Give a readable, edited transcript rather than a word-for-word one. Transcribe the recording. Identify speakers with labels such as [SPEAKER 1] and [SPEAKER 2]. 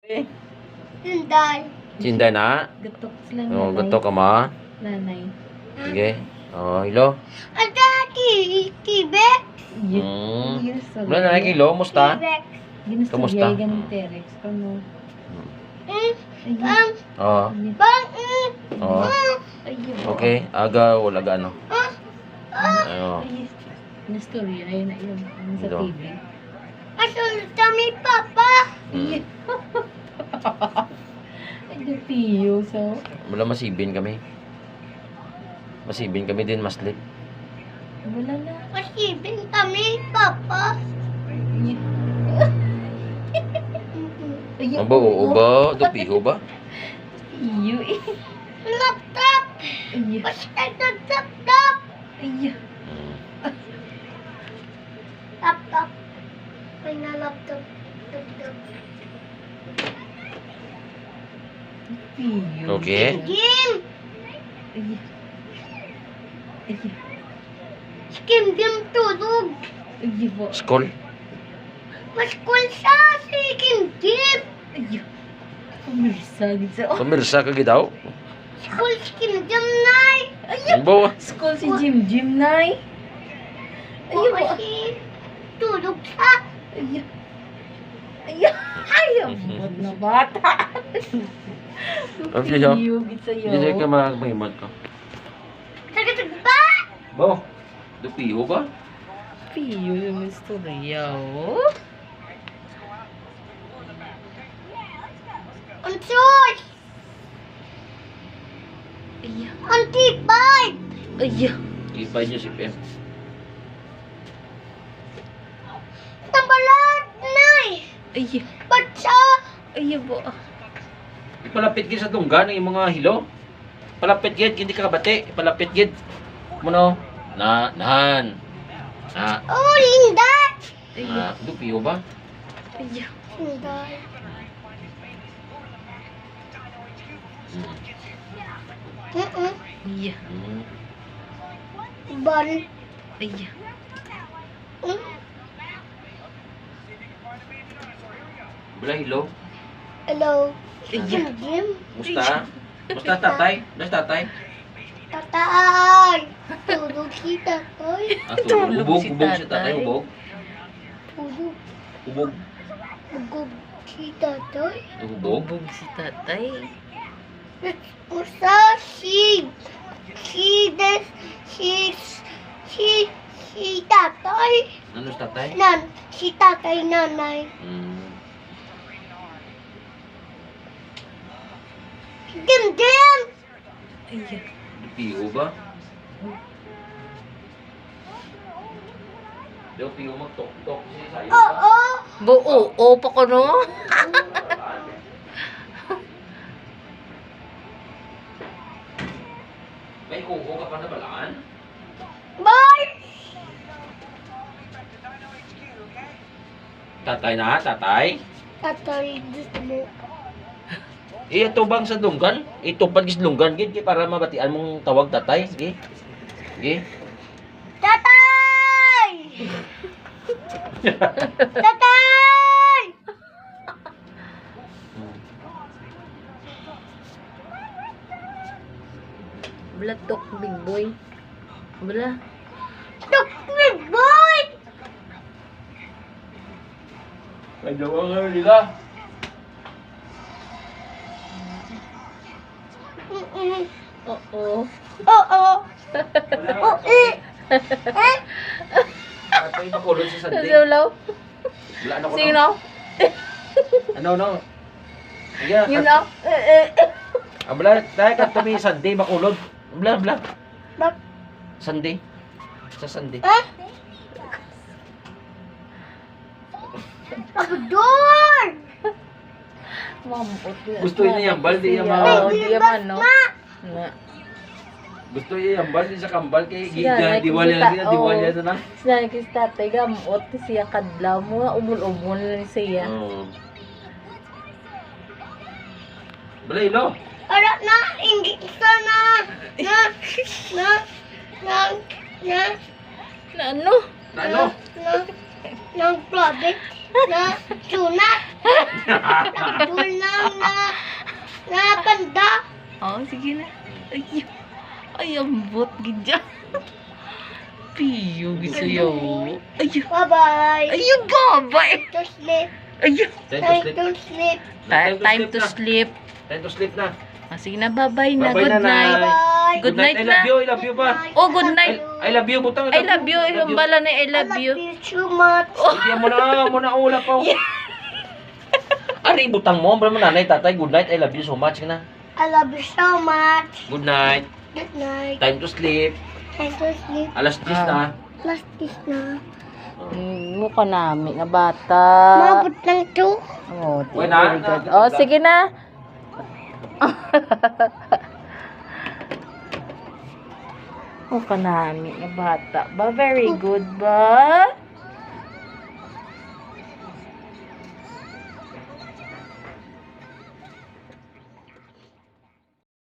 [SPEAKER 1] Sinday.
[SPEAKER 2] Sinday na.
[SPEAKER 3] Gatok sila
[SPEAKER 2] Oh,
[SPEAKER 3] nanay.
[SPEAKER 2] gato ka ma.
[SPEAKER 3] Nanay.
[SPEAKER 2] Sige. Oh, hilo.
[SPEAKER 1] Ada tibek.
[SPEAKER 3] Yes.
[SPEAKER 2] Wala na kilo, musta?
[SPEAKER 1] Tibek.
[SPEAKER 3] Ginusto
[SPEAKER 2] Kamusta?
[SPEAKER 3] niya ganun Terex. Ano?
[SPEAKER 2] Oh.
[SPEAKER 1] Bang.
[SPEAKER 2] Oh.
[SPEAKER 3] Ayun.
[SPEAKER 2] Okay, aga wala gaano. Ayo.
[SPEAKER 3] Na-story. Ayun na yun. Ano sa
[SPEAKER 2] Ito.
[SPEAKER 3] TV.
[SPEAKER 1] Asul kami papa.
[SPEAKER 2] Mm.
[SPEAKER 3] Ay, Pio. So,
[SPEAKER 2] Wala masibin kami. Masibin kami din maslit.
[SPEAKER 3] wala na.
[SPEAKER 1] Masibin kami papa.
[SPEAKER 3] Ayun.
[SPEAKER 2] Aba, oo ba? Dupiho ba?
[SPEAKER 3] Iyo eh.
[SPEAKER 1] Laptop.
[SPEAKER 3] Iyo.
[SPEAKER 1] Basta laptop.
[SPEAKER 3] Iyo.
[SPEAKER 2] Mm.
[SPEAKER 1] Laptop. May na laptop. Laptop.
[SPEAKER 3] Pio.
[SPEAKER 2] Okay.
[SPEAKER 1] Game.
[SPEAKER 3] Iyo. Iyo.
[SPEAKER 1] Skim game tulog.
[SPEAKER 3] Iyo po.
[SPEAKER 2] School?
[SPEAKER 1] Mas cool siya si Kim Kim.
[SPEAKER 3] Iyo. Pumirsa.
[SPEAKER 2] Pumirsa ka gidaw?
[SPEAKER 1] School si Kim Kim Nay.
[SPEAKER 2] Ano ba?
[SPEAKER 3] School si Jim Nay. Ayun po.
[SPEAKER 1] Kasi tulog siya.
[SPEAKER 3] Ayun. Ayun. Ay, ang na bata.
[SPEAKER 2] Okay, siya.
[SPEAKER 3] Piyugit sa'yo.
[SPEAKER 2] Hindi ka magmahimad ka.
[SPEAKER 1] Tagatag ba?
[SPEAKER 2] Bo, dupiho ba?
[SPEAKER 3] Piyo yung istorya, oh.
[SPEAKER 1] Ang sus!
[SPEAKER 3] Ayun.
[SPEAKER 1] Ang tipay!
[SPEAKER 3] Ayun.
[SPEAKER 2] Kipay niyo si PM.
[SPEAKER 1] Tabalat, Nay!
[SPEAKER 3] Ayun.
[SPEAKER 1] Ba't siya?
[SPEAKER 3] Ayun po.
[SPEAKER 2] Ipalapit gid sa tunggan yung mga hilo. Palapit gid, hindi ka kabati. Palapit gid. Muno? Nahan. Na.
[SPEAKER 1] Oh, Linda!
[SPEAKER 3] Ayun.
[SPEAKER 2] Dupiho ba?
[SPEAKER 3] Ayun.
[SPEAKER 1] Linda.
[SPEAKER 3] Ayun.
[SPEAKER 2] Mm.
[SPEAKER 1] Ban.
[SPEAKER 3] Ayun.
[SPEAKER 2] Wala hilo.
[SPEAKER 1] Hello.
[SPEAKER 3] Ayun.
[SPEAKER 1] Kim Kim.
[SPEAKER 2] Musta? Musta tatay? Musta tatay?
[SPEAKER 1] Tatay! Tulog si tatay.
[SPEAKER 2] Tulog.
[SPEAKER 3] Tulog
[SPEAKER 2] Ubog,
[SPEAKER 3] si
[SPEAKER 2] ubog si tatay.
[SPEAKER 3] tatay.
[SPEAKER 2] Ubog.
[SPEAKER 1] Tulog.
[SPEAKER 2] Ubog.
[SPEAKER 1] Bugog si tatay.
[SPEAKER 2] Ubog.
[SPEAKER 3] Bubog si tatay.
[SPEAKER 1] Usa si tatay.
[SPEAKER 2] Ano si tatay?
[SPEAKER 1] Si tatay nanay.
[SPEAKER 2] Mm.
[SPEAKER 1] Kim Kim!
[SPEAKER 3] Ayun.
[SPEAKER 2] Dupiho ba? Dupiho magtok-tok siya sa'yo.
[SPEAKER 1] Oo!
[SPEAKER 3] Oo pa ko no?
[SPEAKER 2] May uho ka pa na balaan?
[SPEAKER 1] Bye!
[SPEAKER 2] Tatay na, tatay.
[SPEAKER 1] Tatay gusto mo.
[SPEAKER 2] Ito bang sa dunggan? Ito pag islunggan, gid para mabatian mong tawag tatay. Sige. Sige.
[SPEAKER 1] Tatay! Tatay!
[SPEAKER 3] Bala tok big boy. Bala.
[SPEAKER 1] Tok big boy!
[SPEAKER 2] Ay, dawa nga nila.
[SPEAKER 3] Oo.
[SPEAKER 1] Oo. Oo.
[SPEAKER 2] Tatay makulod sa sandi.
[SPEAKER 3] Sulaw.
[SPEAKER 2] Wala na ko.
[SPEAKER 3] Sino?
[SPEAKER 2] Ano, no? Yeah,
[SPEAKER 3] You know?
[SPEAKER 2] Abla, tayo ka tumi sandi makulod. Abla, abla.
[SPEAKER 1] Bak.
[SPEAKER 2] Sandi. Sa sandi.
[SPEAKER 1] Eh? Abdul!
[SPEAKER 3] Mampot.
[SPEAKER 2] Gusto niya yung baldi yung mga-
[SPEAKER 3] Oo, di yaman, no? Na.
[SPEAKER 2] Gusto iya yung bal sa kambal kay
[SPEAKER 3] Sila,
[SPEAKER 2] giga diwalya
[SPEAKER 3] nakikita,
[SPEAKER 2] na diwalya
[SPEAKER 3] oo.
[SPEAKER 2] na.
[SPEAKER 3] Sinabi ko sa tatay, gamot siya kadlaw mo, umul-umul na siya.
[SPEAKER 2] Oo. Balay lo.
[SPEAKER 1] Ara na, hindi ka na. Na.
[SPEAKER 3] Na ano?
[SPEAKER 2] Na ano?
[SPEAKER 1] Ng project na sunat. Doon lang na panda.
[SPEAKER 3] Oh, sige na. Ay, ay, ambot, gidya. Piyo, gisayaw. Ay,
[SPEAKER 1] Bye-bye.
[SPEAKER 3] ay, babay.
[SPEAKER 1] To sleep.
[SPEAKER 3] Ay,
[SPEAKER 2] Time to
[SPEAKER 1] Time
[SPEAKER 2] sleep.
[SPEAKER 1] to sleep.
[SPEAKER 3] time to
[SPEAKER 2] na.
[SPEAKER 3] sleep.
[SPEAKER 2] Time to sleep na.
[SPEAKER 3] Ah, sige na, bye-bye na.
[SPEAKER 2] Bye-bye
[SPEAKER 3] Good
[SPEAKER 2] na,
[SPEAKER 3] night.
[SPEAKER 2] Nay.
[SPEAKER 1] Bye.
[SPEAKER 3] Good night
[SPEAKER 2] I
[SPEAKER 3] na.
[SPEAKER 2] love you. I love you pa.
[SPEAKER 3] Oh, good night.
[SPEAKER 2] I love you. Butang.
[SPEAKER 3] I love you. Yung bala na I love you.
[SPEAKER 1] too much.
[SPEAKER 2] Hindi mo na ula pa. Ano yung butang mo? Bala mo nanay, tatay. Good night. I love you so much. Na.
[SPEAKER 1] I love you so much.
[SPEAKER 2] Good night.
[SPEAKER 1] Good night.
[SPEAKER 2] Time to sleep.
[SPEAKER 1] Time to sleep.
[SPEAKER 2] Alas 10 na.
[SPEAKER 1] Last kiss na.
[SPEAKER 3] Mukha namin na bata.
[SPEAKER 1] Mabot lang to.
[SPEAKER 3] Oh,
[SPEAKER 2] Uy, na.
[SPEAKER 3] oh, sige na. Mukha namin na bata. Ba, very good ba?